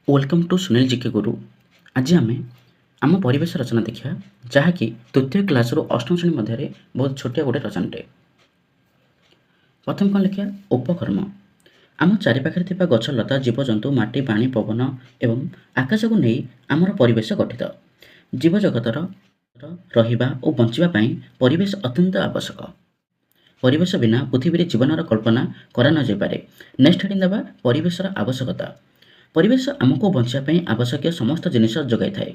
Welcome to Sunil जिके गुरु। आज आम आम परिवेश रचना देखा जहाँकि तृतीय क्लास रु अष्टम श्रेणी मध्य बहुत छोटिया गोटे रचनाटे। प्रथम कौन लिखा उपकर्म। आम चारिपाखे गछ लता जीवजंतु माटी पानी पवन एवं आकाश को नहीं आमर परिवेश गठित। जीवजगतर रहिबा और बंचापी परिवेश अत्यंत आवश्यक। परिवेश बिना पृथ्वी जीवनर कल्पना करा न जापे। नेक्स्ट हेडिंग देवा परिवेशर आवश्यकता। परिवेश आमको बंचापी आवश्यक समस्त जिनिस जगै थाए।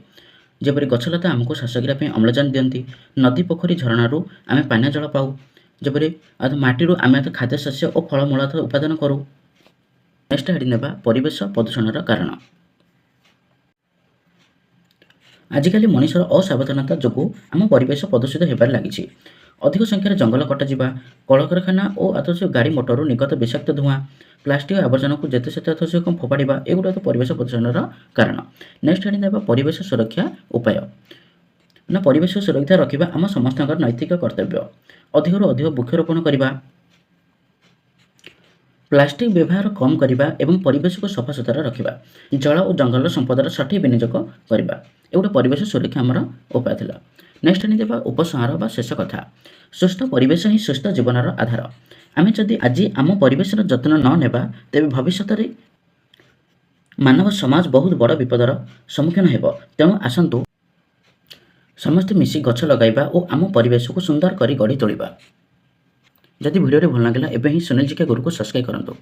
जेपरि गछलता आमको श्वास गिरा अम्लजान दियंती। नदी पोखरी झरणार आम पानीय जल पाऊ। जेपरि माटी आम खाद्य शस्य और फलमूल उत्पादन करूँ। नेक्स्ट हेडिंग देवा परिवेश प्रदूषणर कारण। आजिकाली मनुष्यर असावधानता जो आम परिवेश प्रदूषित होबार लगी। अधिक संख्यार जंगल कटाଯିबा, कलकारखाना और आदर्श गाड़ी मोटर निर्गत विषाक्त धुआं, प्लास्टिक आवर्जन को जेते सेते अथक फोपाड़ा एगुड़ा तो परिवेश प्रदूषणर कारण। नेक्स्ट हेडिंग देवा परिवेश सुरक्षा उपाय। ना परिवेश सुरक्षा रखा आम समस्त नैतिक कर्तव्य। अधिक अधिक वृक्षरोपण करवा, प्लास्टिक व्यवहार कम करवा एवं परिवेश को सफा सुतरा रखा, जल और जंगल संपदर सठिक विनियोग करवा एगुड़ा परिवेश सुरक्षा आमर उपाय थिला। नेक्स्ट हेडिंग देवा उपसंहार बा शेष कथा। सुस्थ परिवेश ही सुस्थ जीवनर आधार। आम जदि आज आम परिवेश जत्न न नेबा तेबे भविष्य में मानव समाज बहुत बड़ विपदर सम्मुखीन होब। तेणु आसतु समस्ते मिसी गछ लगाइबा और आम परिवेश को सुंदर करी गढ़ी तोलिबा। जदि वीडियो भल लगा एबे ही सुनील जिके गुरु को सब्सक्राइब करंतु।